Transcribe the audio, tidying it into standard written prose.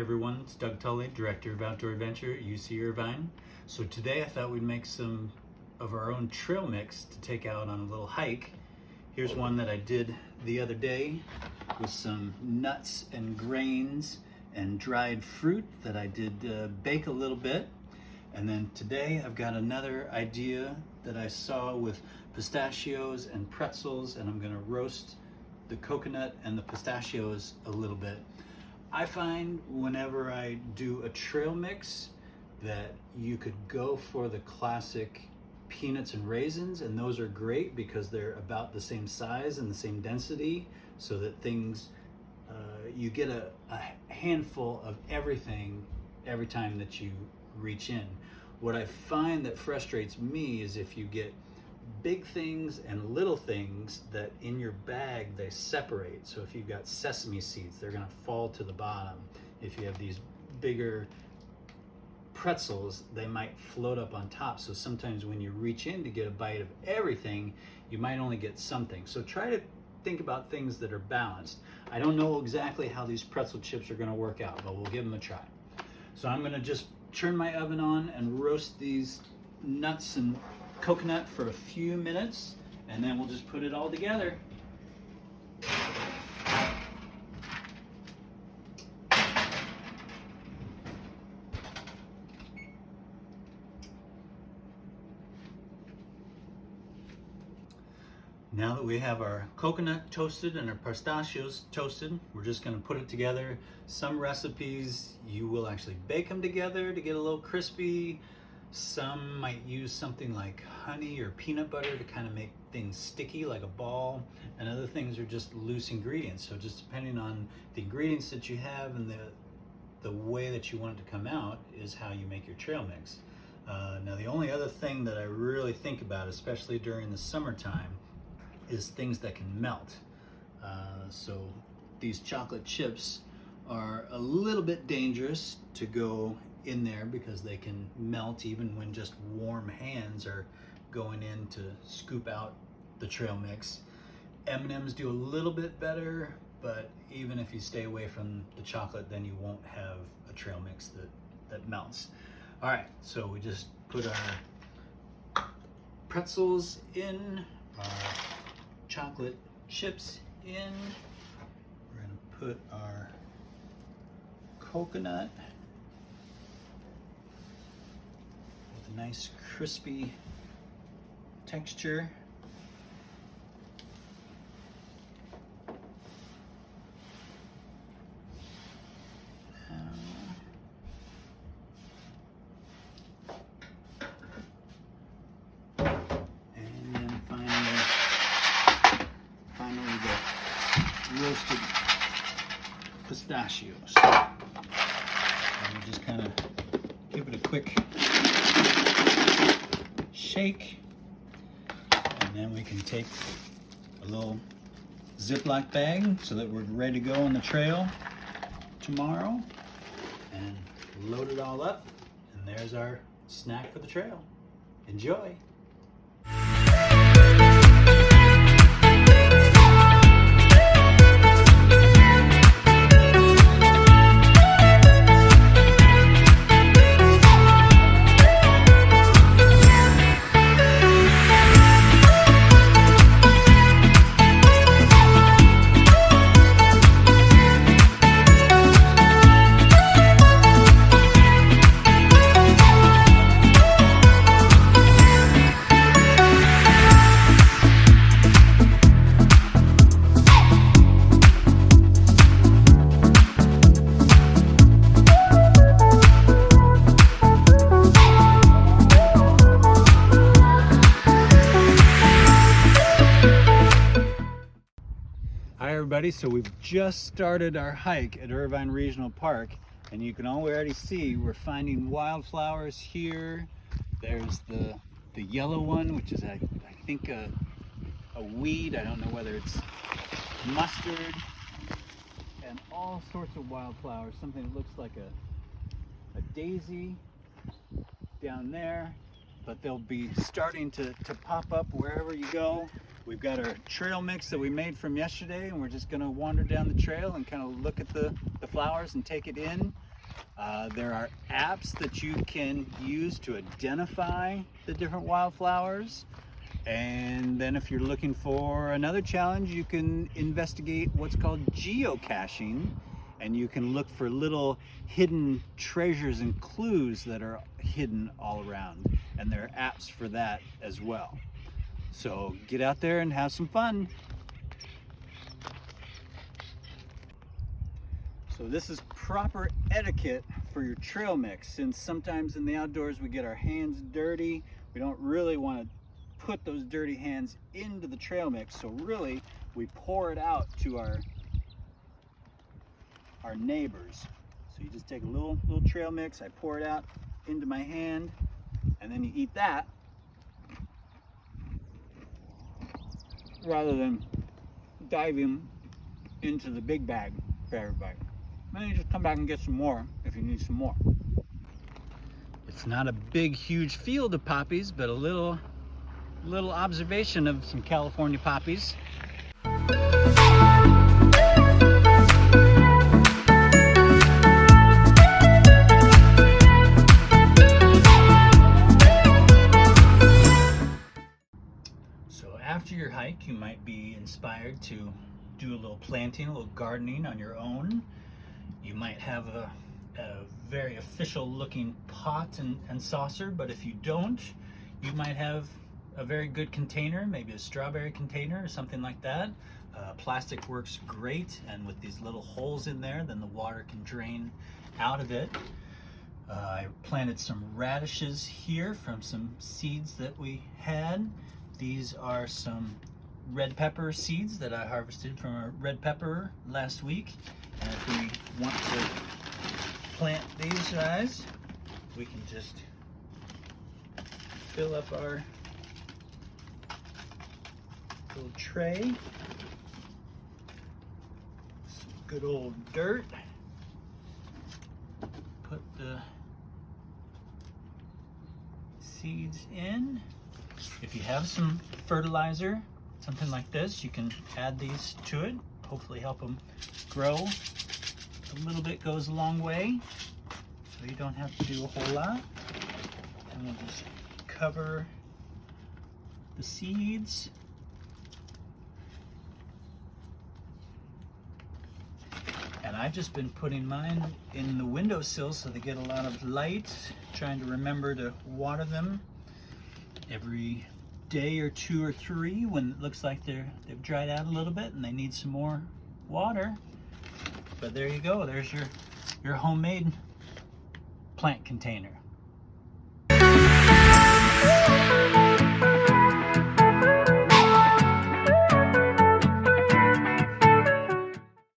everyone, it's Doug Tully, Director of Outdoor Adventure at UC Irvine. So today I thought we'd make some of our own trail mix to take out on a little hike. Here's one that I did the other day with some nuts and grains and dried fruit that I did bake a little bit. And then today I've got another idea that I saw with pistachios and pretzels, and I'm gonna roast the coconut and the pistachios a little bit. I find whenever I do a trail mix that you could go for the classic peanuts and raisins, and those are great because they're about the same size and the same density, so that things, you get a handful of everything every time that you reach in. What I find that frustrates me is if you get big things and little things that in your bag they separate. So if you've got sesame seeds, they're gonna fall to the bottom. If you have these bigger pretzels, they might float up on top. So sometimes when you reach in to get a bite of everything, you might only get something. So try to think about things that are balanced. I don't know exactly how these pretzel chips are gonna work out, but we'll give them a try. So I'm gonna just turn my oven on and roast these nuts and coconut for a few minutes, and then we'll just put it all together. Now that we have our coconut toasted and our pistachios toasted, we're just going to put it together. Some recipes you will actually bake them together to get a little crispy. Some might use something like honey or peanut butter to kind of make things sticky like a ball, and other things are just loose ingredients. So just depending on the ingredients that you have and the way that you want it to come out is how you make your trail mix. Now the only other thing that I really think about, especially during the summertime, is things that can melt. So these chocolate chips are a little bit dangerous to go in there because they can melt even when just warm hands are going in to scoop out the trail mix. M&Ms do a little bit better, but even if you stay away from the chocolate, then you won't have a trail mix that melts. All right, so we just put our pretzels in, our chocolate chips in. We're gonna put our coconut with a nice crispy texture. Roasted pistachios. And we just kind of give it a quick shake, and then we can take a little Ziploc bag so that we're ready to go on the trail tomorrow and load it all up, and there's our snack for the trail. Enjoy! Hi everybody, so we've just started our hike at Irvine Regional Park, and you can already see we're finding wildflowers here. There's the yellow one, which is I think a weed. I don't know whether it's mustard, and all sorts of wildflowers. Something that looks like a daisy down there, but they'll be starting to pop up wherever you go. We've got our trail mix that we made from yesterday, and we're just gonna wander down the trail and kind of look at the flowers and take it in. There are apps that you can use to identify the different wildflowers. And then if you're looking for another challenge, you can investigate what's called geocaching, and you can look for little hidden treasures and clues that are hidden all around. And there are apps for that as well. So get out there and have some fun. So this is proper etiquette for your trail mix, since sometimes in the outdoors we get our hands dirty. We don't really want to put those dirty hands into the trail mix, so really we pour it out to our neighbors. So you just take a little trail mix, I pour it out into my hand, and then you eat that rather than diving into the big bag for everybody. Then you just come back and get some more if you need some more. It's not a big, huge field of poppies, but a little observation of some California poppies. So after your hike, you might be inspired to do a little planting, a little gardening on your own. You might have a very official looking pot and saucer, but if you don't, you might have a very good container, maybe a strawberry container or something like that. Plastic works great, and with these little holes in there, then the water can drain out of it. I planted some radishes here from some seeds that we had. These are some red pepper seeds that I harvested from a red pepper last week. And if we want to plant these guys, we can just fill up our little tray. Some good old dirt. Put the seeds in. If you have some fertilizer, something like this, you can add these to it. Hopefully help them grow. A little bit goes a long way, so you don't have to do a whole lot. And we'll just cover the seeds. And I've just been putting mine in the windowsill so they get a lot of light, trying to remember to water them every day or two or three when it looks like they've dried out a little bit and they need some more water. But there you go, there's your homemade plant container.